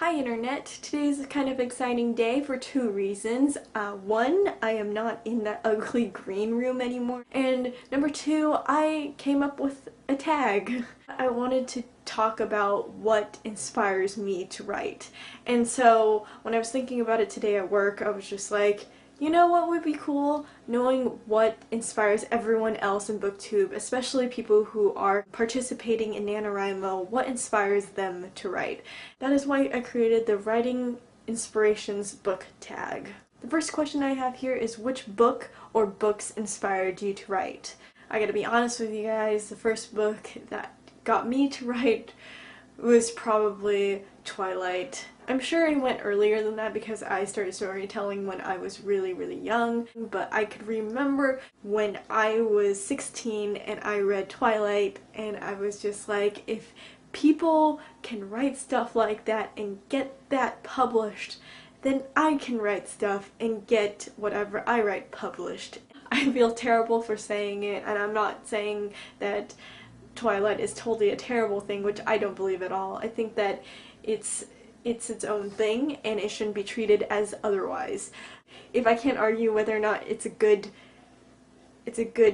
Hi Internet! Today's a kind of exciting day for two reasons. One, I am not in that ugly green room anymore, and number two, I came up with a tag. I wanted to talk about what inspires me to write, and so when I was thinking about it today at work, I was just like, you know what would be cool? Knowing what inspires everyone else in BookTube, especially people who are participating in NaNoWedMo, what inspires them to write. That is why I created the Writing Inspirations book tag. The first question I have here is, which book or books inspired you to write? I gotta be honest with you guys, the first book that got me to write was probably Twilight. I'm sure I went earlier than that because I started storytelling when I was really young, but I could remember when I was 16 and I read Twilight and I was just like, if people can write stuff like that and get that published, then I can write stuff and get whatever I write published. I feel terrible for saying it, and I'm not saying that Twilight is totally a terrible thing, which I don't believe at all. I think that it's its own thing and it shouldn't be treated as otherwise. If I can't argue whether or not it's a good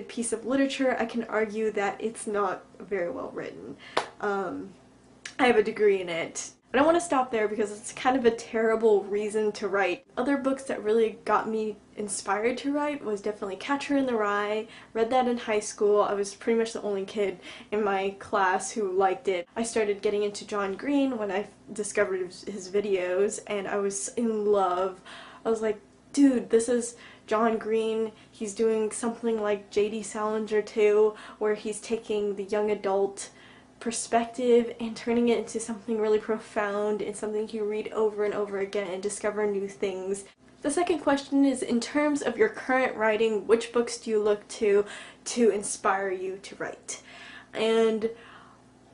piece of literature, I can argue that it's not very well written. I have a degree in it. But I want to stop there because it's kind of a terrible reason to write. Other books that really got me inspired to write was definitely Catcher in the Rye. Read that in high school. I was pretty much the only kid in my class who liked it. I started getting into John Green when I discovered his videos, and I was in love. I was like, dude, this is John Green. He's doing something like J.D. Salinger too, where he's taking the young adult perspective and turning it into something really profound and something you read over and over again and discover new things. The second question is, in terms of your current writing, which books do you look to inspire you to write? And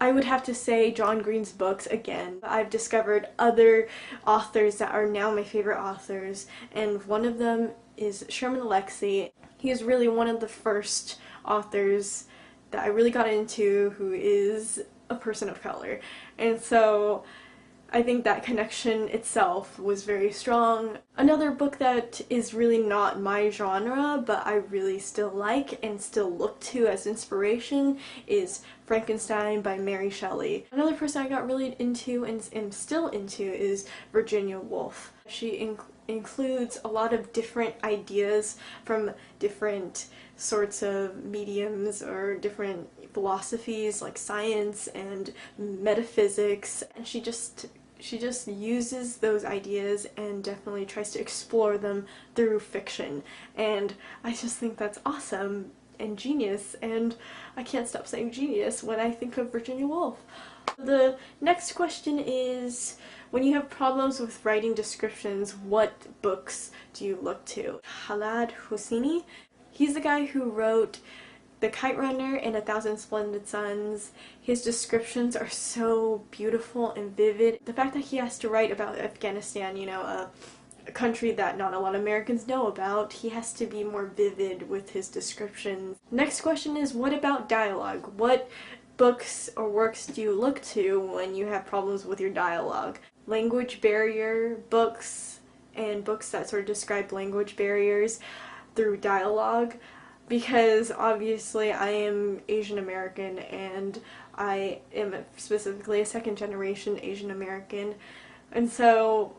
I would have to say John Green's books again. I've discovered other authors that are now my favorite authors, and one of them is Sherman Alexie. He is really one of the first authors that I really got into who is a person of color, and so I think that connection itself was very strong. Another book that is really not my genre but I really still like and still look to as inspiration is Frankenstein by Mary Shelley. Another person I got really into and am still into is Virginia Woolf. She includes a lot of different ideas from different sorts of mediums or different philosophies like science and metaphysics, and she just uses those ideas and definitely tries to explore them through fiction, and I just think that's awesome and genius, and I can't stop saying genius when I think of Virginia Woolf. The next question is, when you have problems with writing descriptions, what books do you look to? Khaled Hosseini, he's the guy who wrote The Kite Runner and A Thousand Splendid Suns. His descriptions are so beautiful and vivid. The fact that he has to write about Afghanistan, you know, a country that not a lot of Americans know about, he has to be more vivid with his descriptions. Next question is, what about dialogue? What books or works do you look to when you have problems with your dialogue? Language barrier books and books that sort of describe language barriers through dialogue, because obviously I am Asian American and I am specifically a second generation Asian American, and so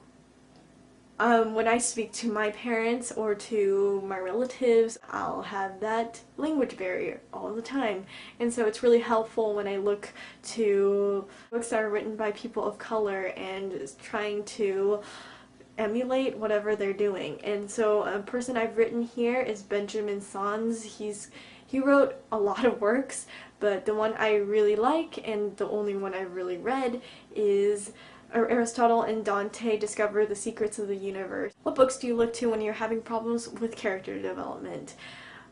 when I speak to my parents or to my relatives, I'll have that language barrier all the time. And so it's really helpful when I look to books that are written by people of color and trying to emulate whatever they're doing. And so a person I've written here is Benjamin Sans. He wrote a lot of works, but the one I really like and the only one I've really read is Aristotle and Dante Discover the Secrets of the Universe. What books do you look to when you're having problems with character development?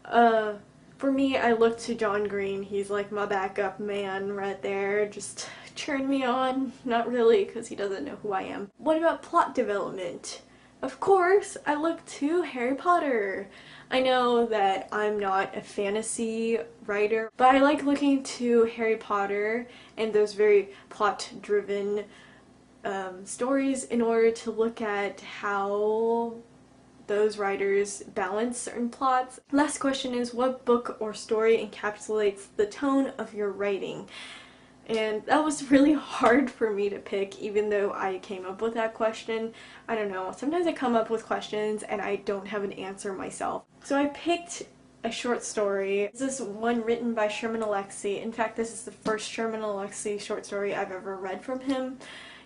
For me, I look to John Green. He's like my backup man right there. Just turn me on. Not really, because he doesn't know who I am. What about plot development? Of course, I look to Harry Potter. I know that I'm not a fantasy writer, but I like looking to Harry Potter and those very plot-driven stories in order to look at how those writers balance certain plots. Last question is, what book or story encapsulates the tone of your writing? And that was really hard for me to pick, even though I came up with that question. I don't know, sometimes I come up with questions and I don't have an answer myself. So I picked a short story. This is one written by Sherman Alexie. In fact, this is the first Sherman Alexie short story I've ever read from him.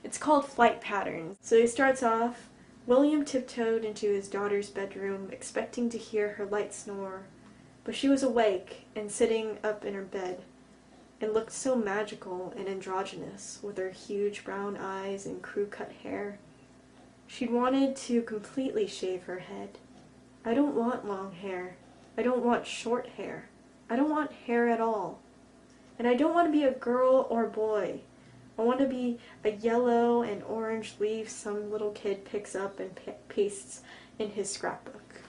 It's called Flight Patterns. So he starts off, William tiptoed into his daughter's bedroom, expecting to hear her light snore. But she was awake and sitting up in her bed, and looked so magical and androgynous with her huge brown eyes and crew-cut hair. She'd wanted to completely shave her head. I don't want long hair. I don't want short hair. I don't want hair at all. And I don't want to be a girl or boy. I want to be a yellow and orange leaf some little kid picks up and pastes in his scrapbook.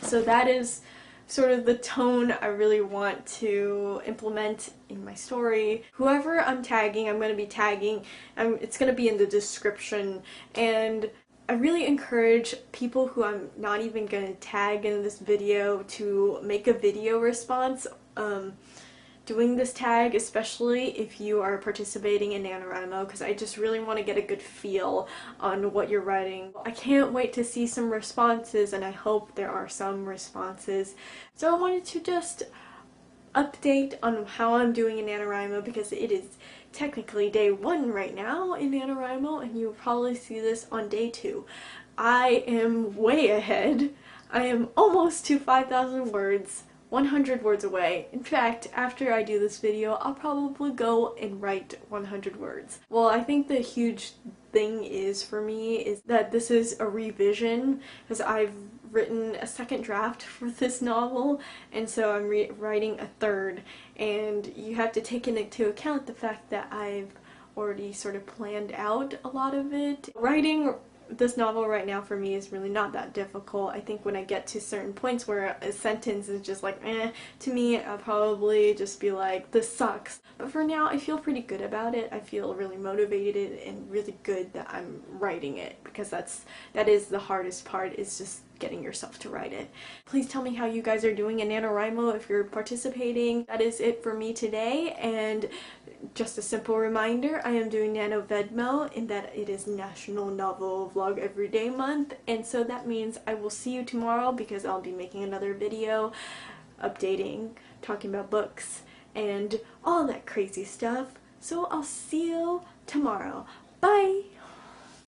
So that is sort of the tone I really want to implement in my story. Whoever I'm tagging, I'm going to be tagging, it's going to be in the description, and I really encourage people who I'm not even going to tag in this video to make a video response doing this tag, especially if you are participating in NaNoVedMo, because I just really want to get a good feel on what you're writing. I can't wait to see some responses, and I hope there are some responses. So I wanted to just update on how I'm doing in NaNoVedMo, because it is technically day 1 right now in NaNoVedMo, and you'll probably see this on day 2. I am way ahead. I am almost to 5,000 words. 100 words away. In fact, after I do this video, I'll probably go and write 100 words. Well, I think the huge thing is for me is that this is a revision, because I've written a second draft for this novel, and so I'm writing a third, and you have to take into account the fact that I've already sort of planned out a lot of it. Writing this novel right now for me is really not that difficult. I think when I get to certain points where a sentence is just like to me, I'll probably just be like, this sucks. But for now, I feel pretty good about it. I feel really motivated and really good that I'm writing it, because that is the hardest part, is just getting yourself to write it. Please tell me how you guys are doing in NaNoVedMo if you're participating. That is it for me today, and just a simple reminder, I am doing NaNoVedMo in that it is National Novel Vlog Everyday Month, and so that means I will see you tomorrow, because I'll be making another video updating, talking about books, and all that crazy stuff. So I'll see you tomorrow. Bye!